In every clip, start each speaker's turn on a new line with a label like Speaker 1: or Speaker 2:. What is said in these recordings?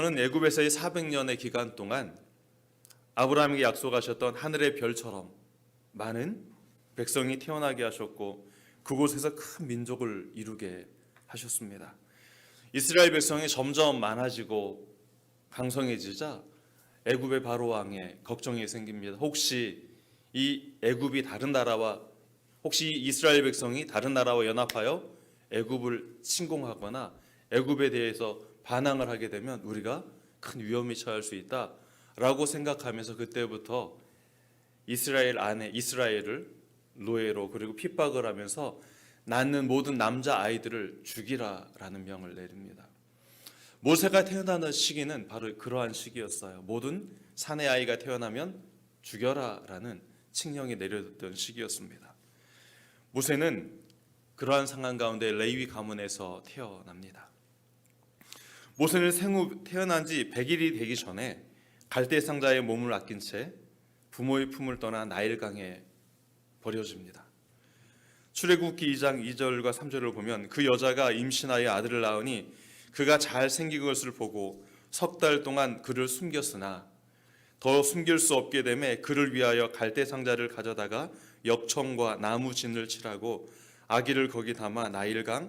Speaker 1: 하나님께서는 애굽에서의 400년의 기간 동안 아브라함에게 약속하셨던 하늘의 별처럼 많은 백성이 태어나게 하셨고 그곳에서 큰 민족을 이루게 하셨습니다. 이스라엘 백성이 점점 많아지고 강성해지자 애굽의 바로 왕에 걱정이 생깁니다. 혹시 이 애굽이 다른 나라와 혹시 이스라엘 백성이 다른 나라와 연합하여 애굽을 침공하거나 애굽에 대해서 반항을 하게 되면 우리가 큰 위험에 처할 수 있다라고 생각하면서 그때부터 이스라엘 안에 이스라엘을 노예로 그리고 핍박을 하면서 낳는 모든 남자 아이들을 죽이라라는 명을 내립니다. 모세가 태어나는 시기는 바로 그러한 시기였어요. 모든 사내 아이가 태어나면 죽여라라는 칙령이 내려졌던 시기였습니다. 모세는 그러한 상황 가운데 레위 가문에서 태어납니다. 모세는 생후 태어난 지 100일이 되기 전에 갈대 상자에 몸을 맡긴 채 부모의 품을 떠나 나일강에 버려집니다. 출애굽기 2장 2절과 3절을 보면 그 여자가 임신하여 아들을 낳으니 그가 잘생긴 것을 보고 석 달 동안 그를 숨겼으나 더 숨길 수 없게 되매 그를 위하여 갈대 상자를 가져다가 역청과 나무 진을 칠하고 아기를 거기 담아 나일강가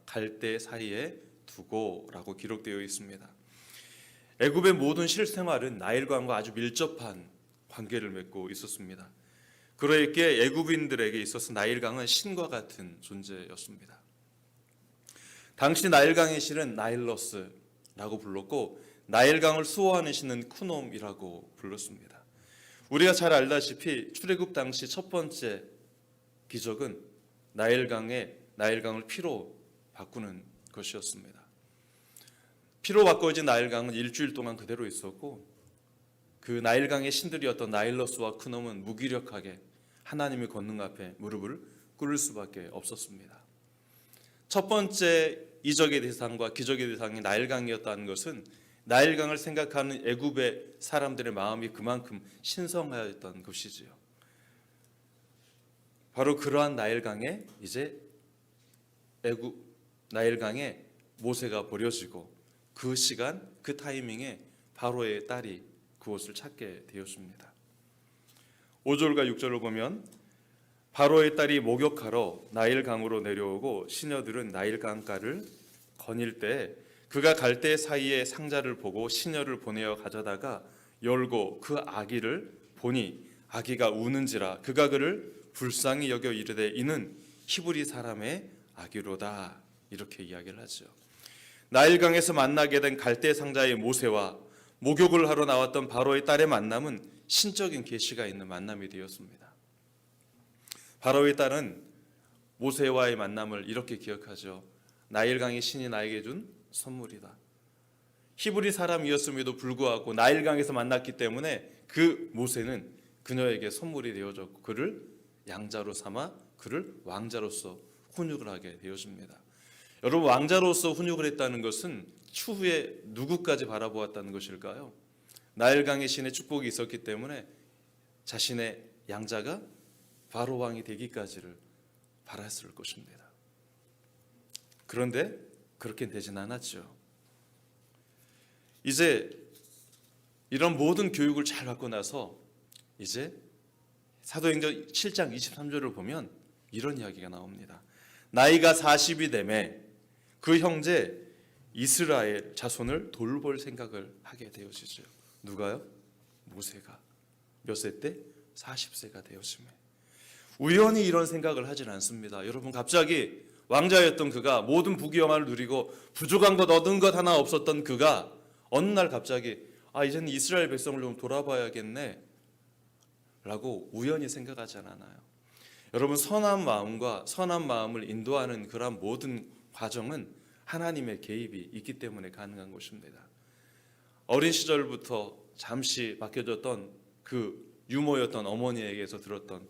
Speaker 1: 갈대 사이에 두고라고 기록되어 있습니다. 애굽의 모든 실생활은 나일강과 아주 밀접한 관계를 맺고 있었습니다. 그러기에 애굽인들에게 있어서 나일강은 신과 같은 존재였습니다. 당시 나일강의 신은 나일러스라고 불렀고 나일강을 수호하는 신은 쿠놈이라고 불렀습니다. 우리가 잘 알다시피 출애굽 당시 첫 번째 기적은 나일강을 피로 바꾸는 것이었습니다. 피로 바꿔진 나일강은 일주일 동안 그대로 있었고 그 나일강의 신들이었던 나일러스와 쿠놈은 무기력하게 하나님의 권능 앞에 무릎을 꿇을 수밖에 없었습니다. 첫 번째 이적의 대상과 기적의 대상이 나일강이었다는 것은 나일강을 생각하는 애굽의 사람들의 마음이 그만큼 신성하였던 것이지요. 바로 그러한 나일강에 이제 나일강에 모세가 버려지고 그 시간 그 타이밍에 바로의 딸이 그곳을 찾게 되었습니다. 5절과 6절을 보면 바로의 딸이 목욕하러 나일강으로 내려오고 시녀들은 나일강가를 거닐 때 그가 갈대 사이에 상자를 보고 시녀를 보내어 가져다가 열고 그 아기를 보니 아기가 우는지라 그가 그를 불쌍히 여겨 이르되 이는 히브리 사람의 아기로다 이렇게 이야기를 하죠. 나일강에서 만나게 된 갈대 상자의 모세와 목욕을 하러 나왔던 바로의 딸의 만남은 신적인 계시가 있는 만남이 되었습니다. 바로의 딸은 모세와의 만남을 이렇게 기억하죠. 나일강의 신이 나에게 준 선물이다. 히브리 사람이었음에도 불구하고 나일강에서 만났기 때문에 그 모세는 그녀에게 선물이 되어졌고 그를 양자로 삼아 그를 왕자로서 훈육을 하게 되어집니다. 여러분, 왕자로서 훈육을 했다는 것은 추후에 누구까지 바라보았다는 것일까요? 나일강의 신의 축복이 있었기 때문에 자신의 양자가 바로 왕이 되기까지를 바랐을 것입니다. 그런데 그렇게 되진 않았죠. 이제 이런 모든 교육을 잘 받고 나서 이제 사도행전 7장 23절을 보면 이런 이야기가 나옵니다. 나이가 40이 되매 그 형제 이스라엘 자손을 돌볼 생각을 하게 되어지죠. 누가요? 모세가 몇 세 때? 40세가 되었음에. 우연히 이런 생각을 하진 않습니다. 여러분, 갑자기 왕자였던 그가 모든 부귀영화를 누리고 부족한 것 얻은 것 하나 없었던 그가 어느 날 갑자기 이제는 이스라엘 백성을 좀 돌아봐야겠네 라고 우연히 생각하지 않아요. 여러분, 선한 마음과 선한 마음을 인도하는 그런 모든 과정은 하나님의 개입이 있기 때문에 가능한 것입니다. 어린 시절부터 잠시 맡겨졌던 그 유모였던 어머니에게서 들었던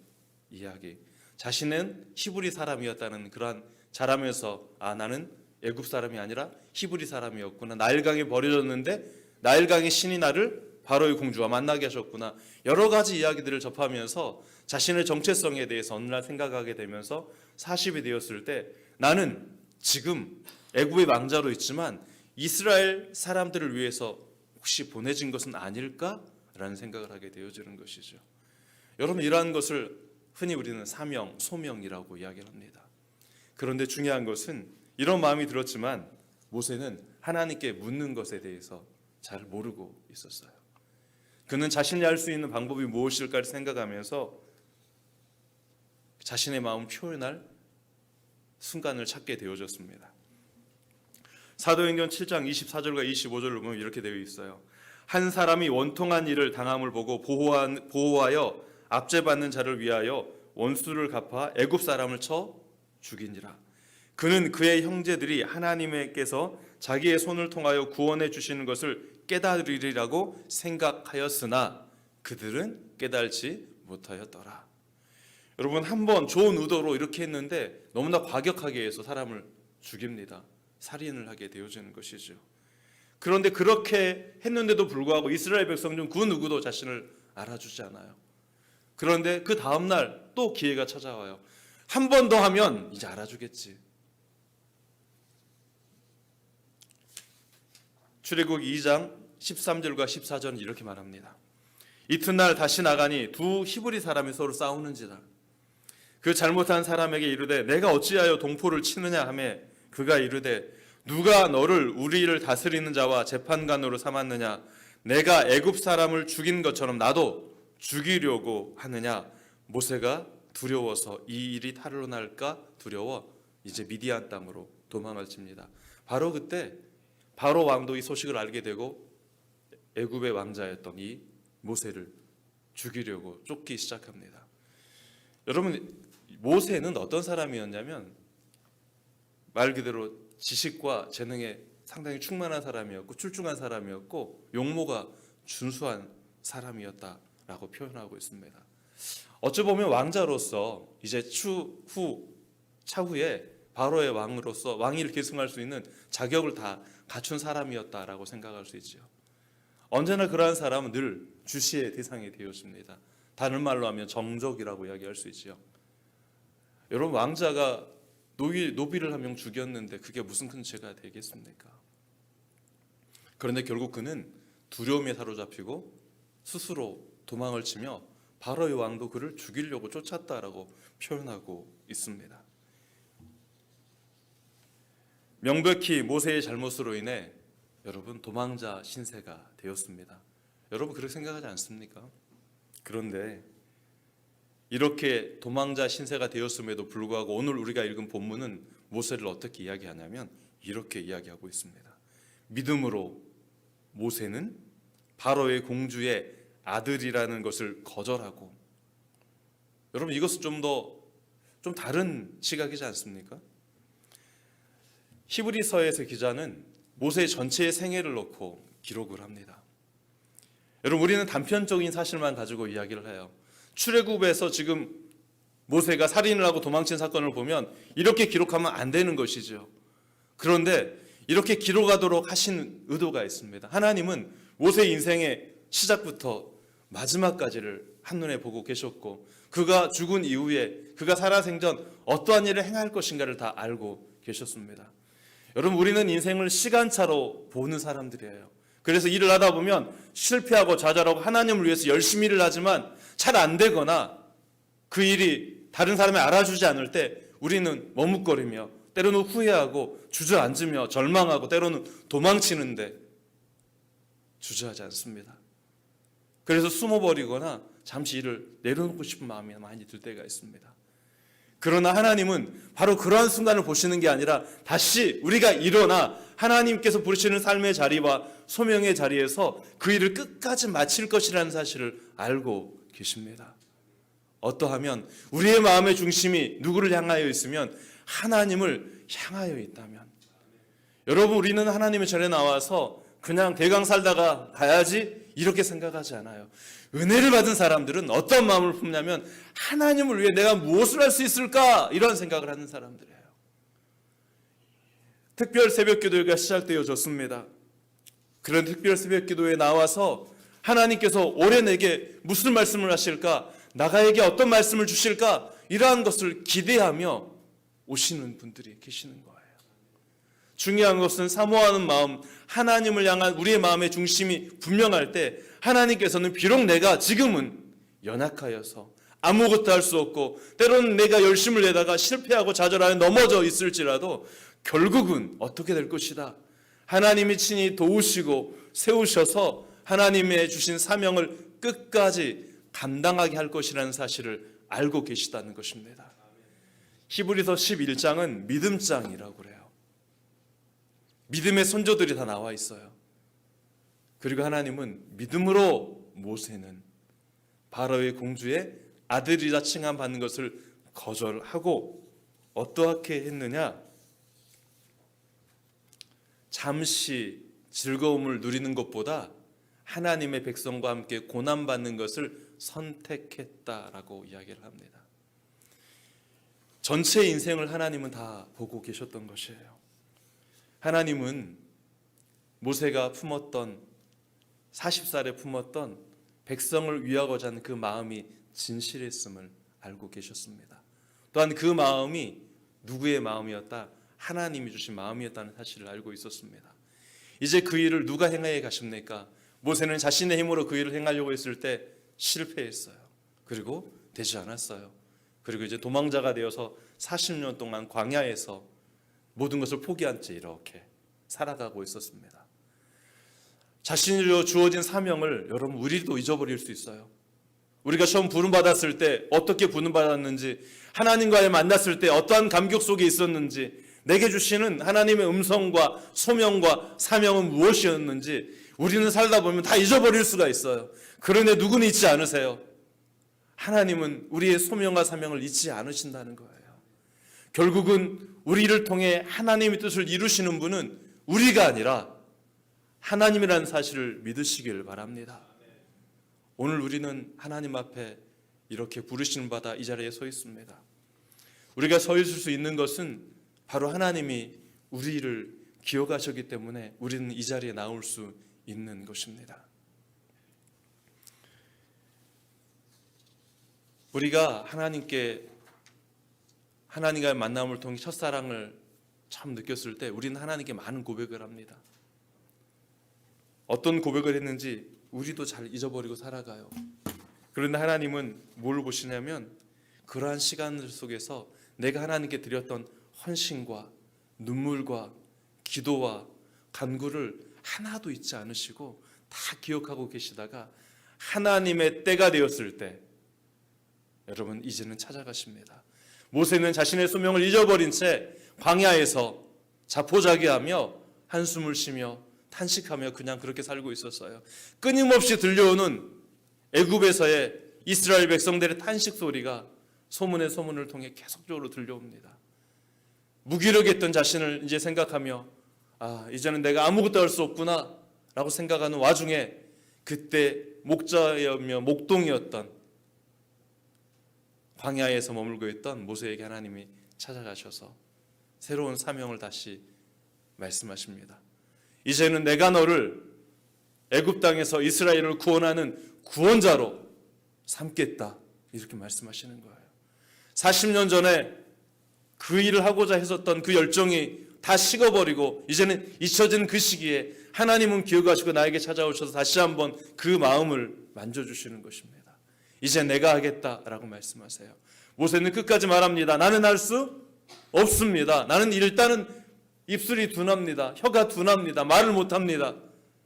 Speaker 1: 이야기, 자신은 히브리 사람이었다는 그러한 자라면서 나는 애굽 사람이 아니라 히브리 사람이었구나, 나일강에 버려졌는데 나일강의 신이 나를 바로의 공주와 만나게 하셨구나, 여러 가지 이야기들을 접하면서 자신의 정체성에 대해서 어느 날 생각하게 되면서 40이 되었을 때 나는 지금 애굽의 왕자로 있지만 이스라엘 사람들을 위해서 혹시 보내진 것은 아닐까라는 생각을 하게 되어지는 것이죠. 여러분, 이러한 것을 흔히 우리는 사명, 소명이라고 이야기를 합니다. 그런데 중요한 것은 이런 마음이 들었지만 모세는 하나님께 묻는 것에 대해서 잘 모르고 있었어요. 그는 자신이 할 수 있는 방법이 무엇일까를 생각하면서 자신의 마음을 표현할 순간을 찾게 되어졌습니다. 사도행전 7장 24절과 25절을 보면 이렇게 되어 있어요. 한 사람이 원통한 일을 당함을 보고 보호하여 압제받는 자를 위하여 원수를 갚아 애굽 사람을 쳐 죽이니라. 그는 그의 형제들이 하나님께서 자기의 손을 통하여 구원해 주시는 것을 깨달으리라고 생각하였으나 그들은 깨달지 못하였더라. 여러분, 한번 좋은 의도로 이렇게 했는데 너무나 과격하게 해서 사람을 죽입니다. 살인을 하게 되어지는 것이죠. 그런데 그렇게 했는데도 불구하고 이스라엘 백성 중 그 누구도 자신을 알아주지 않아요. 그런데 그 다음날 또 기회가 찾아와요. 한 번 더 하면 이제 알아주겠지. 출애굽 2장 13절과 14절은 이렇게 말합니다. 이튿날 다시 나가니 두 히브리 사람이 서로 싸우는지라. 그 잘못한 사람에게 이르되 내가 어찌하여 동포를 치느냐 하매 그가 이르되 누가 너를 우리를 다스리는 자와 재판관으로 삼았느냐? 내가 애굽 사람을 죽인 것처럼 나도 죽이려고 하느냐? 모세가 두려워서 이 일이 탈로 날까 두려워 이제 미디안 땅으로 도망을 칩니다. 바로 그때 바로 왕도 이 소식을 알게 되고 애굽의 왕자였던 이 모세를 죽이려고 쫓기 시작합니다. 여러분, 모세는 어떤 사람이었냐면 말 그대로 지식과 재능에 상당히 충만한 사람이었고 출중한 사람이었고 용모가 준수한 사람이었다라고 표현하고 있습니다. 어찌 보면 왕자로서 이제 차후에 바로의 왕으로서 왕위를 계승할 수 있는 자격을 다 갖춘 사람이었다라고 생각할 수 있죠. 언제나 그러한 사람은 늘 주시의 대상이 되었습니다. 다른 말로 하면 정적이라고 이야기할 수 있죠. 여러분, 왕자가 노비를 한 명 죽였는데 그게 무슨 큰 죄가 되겠습니까? 그런데 결국 그는 두려움에 사로잡히고 스스로 도망을 치며 바로의 왕도 그를 죽이려고 쫓았다라고 표현하고 있습니다. 명백히 모세의 잘못으로 인해 여러분 도망자 신세가 되었습니다. 여러분 그렇게 생각하지 않습니까? 그런데 이렇게 도망자 신세가 되었음에도 불구하고 오늘 우리가 읽은 본문은 모세를 어떻게 이야기하냐면 이렇게 이야기하고 있습니다. 믿음으로 모세는 바로의 공주의 아들이라는 것을 거절하고, 여러분 이것은 좀 다른 시각이지 않습니까? 히브리서에서 기자는 모세의 전체의 생애를 놓고 기록을 합니다. 여러분 우리는 단편적인 사실만 가지고 이야기를 해요. 출애굽에서 지금 모세가 살인을 하고 도망친 사건을 보면 이렇게 기록하면 안 되는 것이죠. 그런데 이렇게 기록하도록 하신 의도가 있습니다. 하나님은 모세의 인생의 시작부터 마지막까지를 한눈에 보고 계셨고 그가 죽은 이후에 그가 살아생전 어떠한 일을 행할 것인가를 다 알고 계셨습니다. 여러분 우리는 인생을 시간차로 보는 사람들이에요. 그래서 일을 하다 보면 실패하고 좌절하고 하나님을 위해서 열심히 일을 하지만 잘 안 되거나 그 일이 다른 사람이 알아주지 않을 때 우리는 머뭇거리며 때로는 후회하고 주저앉으며 절망하고 때로는 도망치는데 주저하지 않습니다. 그래서 숨어버리거나 잠시 일을 내려놓고 싶은 마음이 많이 들 때가 있습니다. 그러나 하나님은 바로 그러한 순간을 보시는 게 아니라 다시 우리가 일어나 하나님께서 부르시는 삶의 자리와 소명의 자리에서 그 일을 끝까지 마칠 것이라는 사실을 알고 계십니다. 어떠하면 우리의 마음의 중심이 누구를 향하여 있으면 하나님을 향하여 있다면, 여러분 우리는 하나님의 전에 나와서 그냥 대강 살다가 가야지 이렇게 생각하지 않아요. 은혜를 받은 사람들은 어떤 마음을 품냐면 하나님을 위해 내가 무엇을 할 수 있을까 이런 생각을 하는 사람들이에요. 특별 새벽기도회가 시작되어졌습니다. 그런 특별 새벽기도회에 나와서 하나님께서 올해 내게 무슨 말씀을 하실까, 나가에게 어떤 말씀을 주실까, 이러한 것을 기대하며 오시는 분들이 계시는 거예요. 중요한 것은 사모하는 마음, 하나님을 향한 우리의 마음의 중심이 분명할 때 하나님께서는 비록 내가 지금은 연약하여서 아무것도 할 수 없고 때로는 내가 열심을 내다가 실패하고 좌절하여 넘어져 있을지라도 결국은 어떻게 될 것이다. 하나님이 친히 도우시고 세우셔서 하나님의 주신 사명을 끝까지 감당하게 할 것이라는 사실을 알고 계시다는 것입니다. 히브리서 11장은 믿음장이라고 그래요. 믿음의 선조들이 다 나와 있어요. 그리고 하나님은 믿음으로 모세는 바로의 공주의 아들이라 칭함받는 것을 거절하고 어떻게 했느냐? 잠시 즐거움을 누리는 것보다 하나님의 백성과 함께 고난받는 것을 선택했다라고 이야기를 합니다. 전체 인생을 하나님은 다 보고 계셨던 것이에요. 하나님은 모세가 품었던 40살에 품었던 백성을 위하고자 하는 그 마음이 진실했음을 알고 계셨습니다. 또한 그 마음이 누구의 마음이었다? 하나님이 주신 마음이었다는 사실을 알고 있었습니다. 이제 그 일을 누가 행하여 가십니까? 모세는 자신의 힘으로 그 일을 행하려고 했을 때 실패했어요. 그리고 되지 않았어요. 그리고 이제 도망자가 되어서 40년 동안 광야에서 모든 것을 포기한 채 이렇게 살아가고 있었습니다. 자신으로 주어진 사명을 여러분 우리도 잊어버릴 수 있어요. 우리가 처음 부름받았을 때 어떻게 부름받았는지, 하나님과의 만났을 때 어떠한 감격 속에 있었는지, 내게 주시는 하나님의 음성과 소명과 사명은 무엇이었는지 우리는 살다 보면 다 잊어버릴 수가 있어요. 그런데 누구는 잊지 않으세요? 하나님은 우리의 소명과 사명을 잊지 않으신다는 거예요. 결국은 우리를 통해 하나님의 뜻을 이루시는 분은 우리가 아니라 하나님이라는 사실을 믿으시길 바랍니다. 오늘 우리는 하나님 앞에 이렇게 부르시는 바다 이 자리에 서 있습니다. 우리가 서 있을 수 있는 것은 바로 하나님이 우리를 기억하셨기 때문에 우리는 이 자리에 나올 수 있는 것입니다. 우리가 하나님과의 만남을 통해 첫사랑을 처음 느꼈을 때 우리는 하나님께 많은 고백을 합니다. 어떤 고백을 했는지 우리도 잘 잊어버리고 살아가요. 그런데 하나님은 뭘 보시냐면 그러한 시간들 속에서 내가 하나님께 드렸던 헌신과 눈물과 기도와 간구를 하나도 잊지 않으시고 다 기억하고 계시다가 하나님의 때가 되었을 때 여러분 이제는 찾아가십니다. 모세는 자신의 소명을 잊어버린 채 광야에서 자포자기하며 한숨을 쉬며 탄식하며 그냥 그렇게 살고 있었어요. 끊임없이 들려오는 애굽에서의 이스라엘 백성들의 탄식 소리가 소문을 통해 계속적으로 들려옵니다. 무기력했던 자신을 이제 생각하며 이제는 내가 아무것도 할 수 없구나 라고 생각하는 와중에 그때 목자였며 목동이었던 광야에서 머물고 있던 모세에게 하나님이 찾아가셔서 새로운 사명을 다시 말씀하십니다. 이제는 내가 너를 애굽 땅에서 이스라엘을 구원하는 구원자로 삼겠다 이렇게 말씀하시는 거예요. 40년 전에 그 일을 하고자 했었던 그 열정이 다 식어버리고 이제는 잊혀진 그 시기에 하나님은 기억하시고 나에게 찾아오셔서 다시 한번 그 마음을 만져주시는 것입니다. 이제 내가 하겠다라고 말씀하세요. 모세는 끝까지 말합니다. 나는 할 수 없습니다. 나는 일단은 입술이 둔합니다. 혀가 둔합니다. 말을 못합니다.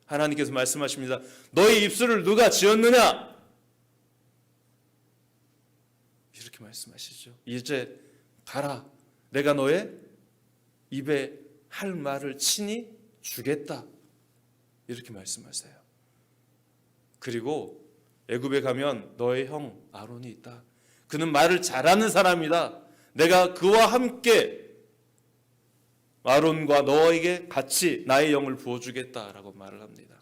Speaker 1: 하나님께서 말씀하십니다. 너의 입술을 누가 지었느냐? 이렇게 말씀하시죠. 이제 가라. 내가 너의 입에 할 말을 친히 주겠다. 이렇게 말씀하세요. 그리고 애굽에 가면 너의 형 아론이 있다. 그는 말을 잘하는 사람이다. 내가 그와 함께 아론과 너에게 같이 나의 영을 부어주겠다라고 말을 합니다.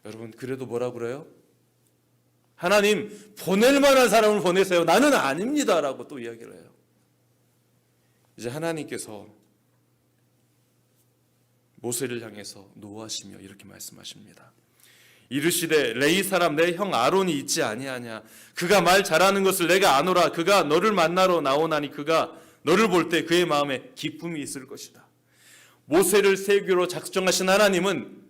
Speaker 1: 여러분 그래도 뭐라 그래요? 하나님 보낼 만한 사람을 보내세요. 나는 아닙니다라고 또 이야기를 해요. 이제 하나님께서 모세를 향해서 노하시며 이렇게 말씀하십니다. 이르시되 레위 사람 내 형 아론이 있지 아니하냐? 그가 말 잘하는 것을 내가 아노라. 그가 너를 만나러 나오나니 그가 너를 볼 때 그의 마음에 기쁨이 있을 것이다. 모세를 세기로 작정하신 하나님은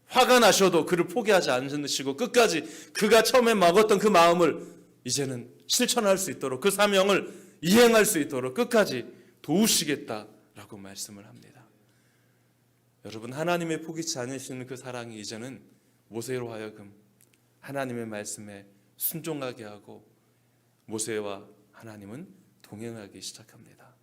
Speaker 1: 화가 나셔도 그를 포기하지 않으시고 끝까지 그가 처음에 막았던 그 마음을 이제는 실천할 수 있도록, 그 사명을 이행할 수 있도록 끝까지 도우시겠다라고 말씀을 합니다. 여러분, 하나님의 포기치 않으시는 그 사랑이 이제는 모세로 하여금 하나님의 말씀에 순종하게 하고 모세와 하나님은 동행하기 시작합니다.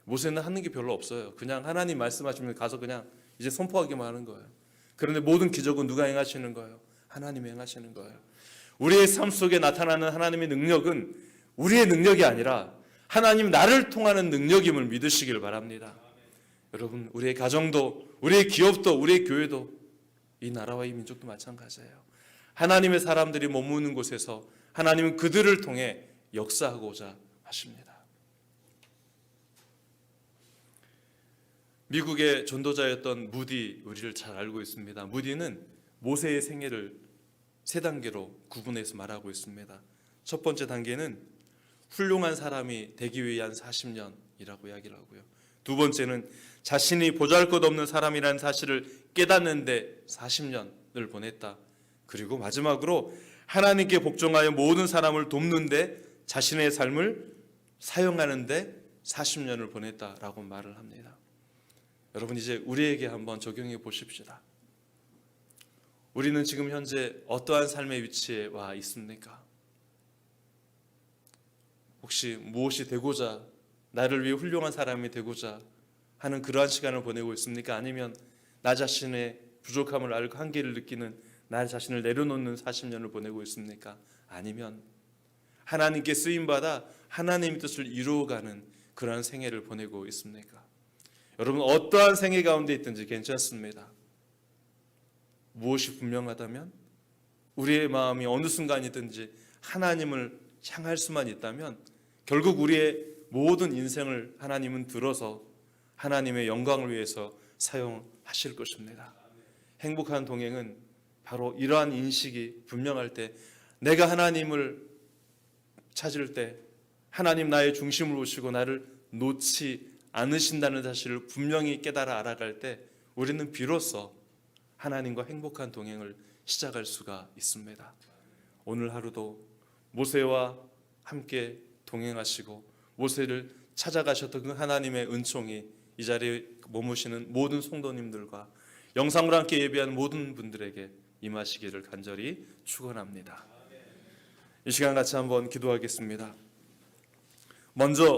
Speaker 1: 모세는 하는 게 별로 없어요. 그냥 하나님 말씀하시면 가서 그냥 이제 선포하기만 하는 거예요. 그런데 모든 기적은 누가 행하시는 거예요? 하나님이 행하시는 거예요. 우리의 삶 속에 나타나는 하나님의 능력은 우리의 능력이 아니라 하나님 나를 통하는 능력임을 믿으시길 바랍니다. 여러분, 우리의 가정도, 우리의 기업도, 우리의 교회도, 이 나라와 이 민족도 마찬가지예요. 하나님의 사람들이 머무는 곳에서 하나님은 그들을 통해 역사하고자 하십니다. 미국의 전도자였던 무디, 우리를 잘 알고 있습니다. 무디는 모세의 생애를 세 단계로 구분해서 말하고 있습니다. 첫 번째 단계는 훌륭한 사람이 되기 위한 40년이라고 이야기를 하고요. 두 번째는 자신이 보잘것없는 사람이라는 사실을 깨닫는 데 40년을 보냈다. 그리고 마지막으로 하나님께 복종하여 모든 사람을 돕는 데 자신의 삶을 사용하는 데 40년을 보냈다라고 말을 합니다. 여러분, 이제 우리에게 한번 적용해 보십시다. 우리는 지금 현재 어떠한 삶의 위치에 와 있습니까? 혹시 무엇이 되고자, 나를 위해 훌륭한 사람이 되고자 하는 그러한 시간을 보내고 있습니까? 아니면 나 자신의 부족함을 알고 한계를 느끼는 나 자신을 내려놓는 40년을 보내고 있습니까? 아니면 하나님께 쓰임받아 하나님의 뜻을 이루어가는 그러한 생애를 보내고 있습니까? 여러분, 어떠한 생애 가운데 있든지 괜찮습니다. 무엇이 분명하다면 우리의 마음이 어느 순간이든지 하나님을 향할 수만 있다면 결국 우리의 모든 인생을 하나님은 들어서 하나님의 영광을 위해서 사용하실 것입니다. 행복한 동행은 바로 이러한 인식이 분명할 때, 내가 하나님을 찾을 때 하나님 나의 중심을 오시고 나를 놓지 않으신다는 사실을 분명히 깨달아 알아갈 때 우리는 비로소 하나님과 행복한 동행을 시작할 수가 있습니다. 오늘 하루도 모세와 함께 동행하시고 모세를 찾아가셨던 그 하나님의 은총이 이 자리에 머무시는 모든 성도님들과 영상으로 함께 예배한 모든 분들에게 임하시기를 간절히 축원합니다. 이 시간 같이 한번 기도하겠습니다. 먼저